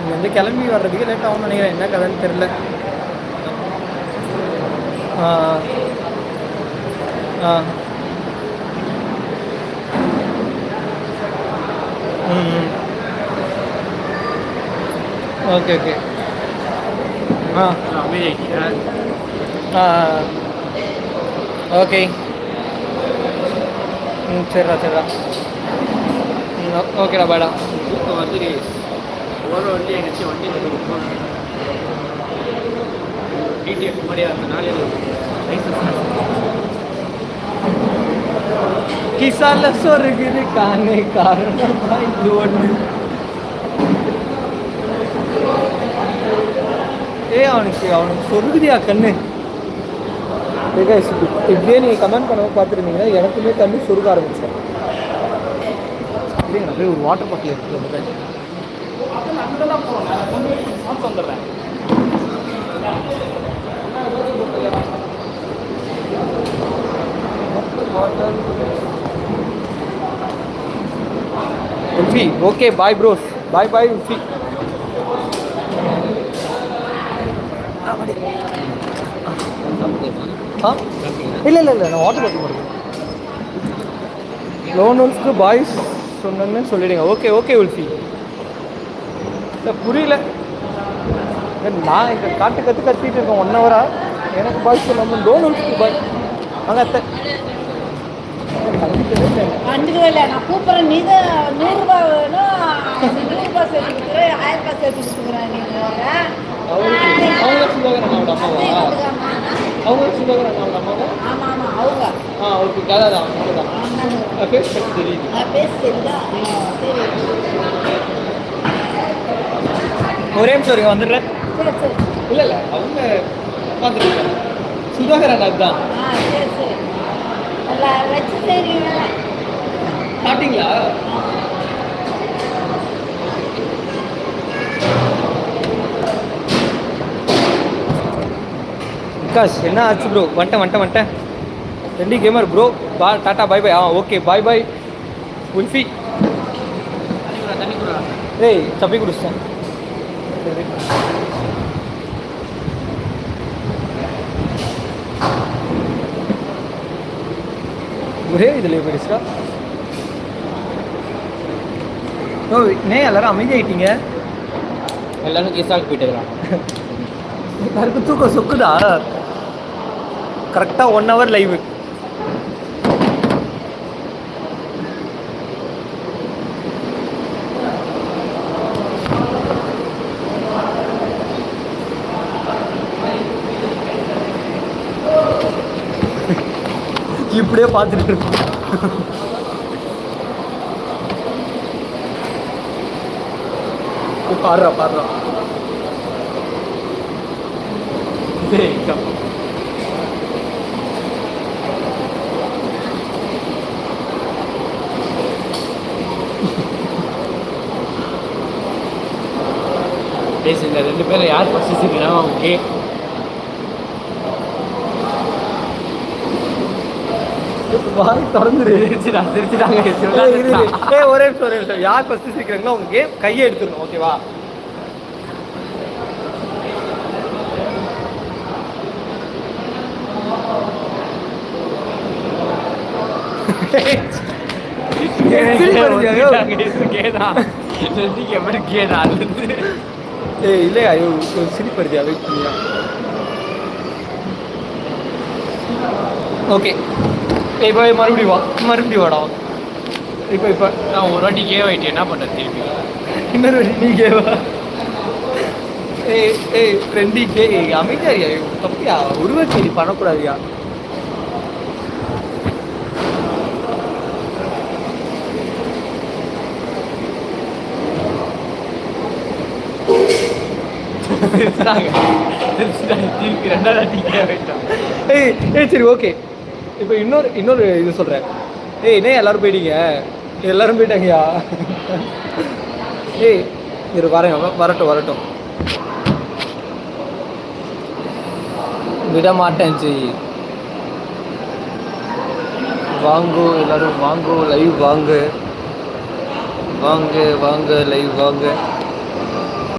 இங்கேருந்து கிளம்பி வர்றதுக்கு லேட் ஆகும்னு நினைக்கிறேன், என்ன கதைன்னு தெரில. ஆ ஆ ம் ஓகே ஓகே. ஆ ஆ ஓகே. சரிடா சரிடா. ஓகேடா பாய்டா. தூக்கம் வந்து ஓர வண்டி எங்கேயாச்சும் வண்டி டிடிஎஃப் மாதிரியா இருந்தனால கிசால சொருகுது காணே காரணம் இது ஒன்று. அவனுக்கு சொருகுதியா கண்ணு. இப்படியே நீங்கள் கமெண்ட் பண்ண பார்த்துருந்தீங்கன்னா எனக்குமே தண்ணி சொருக ஆரம்பிச்சேன். இல்லைங்க அப்படியே ஒரு வாட்டர் பாட்டில் இருக்குது. அங்கெல்லாம் போகிறேன் வந்துடுறேன். உல்ஃபி ஓகே பாய் ப்ரோஸ். பாய் பாய் உல்ஃபி. ஆ இல்லை இல்லை இல்லை, நான் வாட்டர் பாட்டில் போடுறேன். லோன் ஒன்ஸ்க்கு பாய்ஸ் சொன்னேன்னு சொல்லிடுங்க. ஓகே ஓகே உல்ஃபி. இல்லை புரியல, நான் இங்கே கத்திட்டு இருக்கேன் 1 ஹவரா. எனக்கு பாய்ஸ் சொல்லாமல் லோன் ஒன்ஸ்க்கு பாய். வாங்க அத்தை. கண்டுக்கவே இல்லை, நான் கூப்பிட்றேன். நீ தான் 100 ரூபா வேணும், 100 ரூபா சேர்த்து கொடுக்குறேன், 1000 ரூபா சேர்த்து கொடுக்குறேன். அவங்க சுதாகரன் அவனோட அம்மாவா? அவங்க சுதாகரன் அவனோட அம்மாவா? ஆமாம் ஆமாம் அவங்க. ஆ ஓகே கலரா அவங்க தான். பேஸ் கட் தெரியுது. பேஸ் தெரியுதா? ஒரே நிமிஷம் இருங்க வந்துடுறேன். சரி சரி. இல்லை இல்லை அவங்க பார்த்துருக்காங்க. சுதாகரன் அதுதான். சரி சரி. நல்லா வச்சு தெரியுங்க. சாப்பிட்டீங்களா? விகாஷ் என்ன ஆச்சு ப்ரோ? வந்துட்டேன். ரெண்டி கேமர் ப்ரோ. டாட்டா பாய் பாய். ஓகே பாய் பாய் உல்ஃபி. தண்ணி கூட ஏய் தப்பி குடிச்சிட்டேன். ஒரே இதில் போயிடுச்சா? ஓ எல்லாரும் அமைதியாயிட்டீங்க. எல்லாரும் கேஸாக போயிட்டு இருக்கிறாங்க. எல்லாருக்கும் தூக்கம் சொக்குதா? கரெக்டாக 1 ஹவர் லைவ். இப்படியே பார்த்துட்டு இருக்கு. பாடுறா இந்த 2 பேரும் யார் ஃபர்ஸ்ட் சீக்கிரம் ஓகே. வாய் திறந்துரு. திருச்சிட்டாங்க. ஒரே நிமிஷம். யார் ஃபர்ஸ்ட் சீக்கிரங்களோ அவங்க கேம் கையை எடுத்துடணும். ஓகேவா? இல்லையா சிரிப்படுதியா? வெயிட் பண்ணியா? ஓகே இப்போ மறுபடியும் வாடா. இப்போ நான் ஒரு வாட்டி கேவ் ஆகிட்டு என்ன பண்ணுறது திருப்பி? இன்னொரு வாட்டி நீ கேவா? ஃப்ரெண்டி அமைதியாரியா? தப்பியா? உருவச்சேரி பண்ணக்கூடாதுயா. திருப்பி 2வது வாட்டி கேவ் ஆகிட்டோம். சரி ஓகே. இப்போ இன்னொரு இது சொல்கிறேன். என்ன எல்லாரும் போயிட்டீங்க? எல்லாரும் போயிட்டாங்கயா. இரு வரட்டும். விட மாட்டேன். சரி வாங்கோ எல்லாரும் வாங்கோ, லைவ் வாங்க லைவ் வாங்க.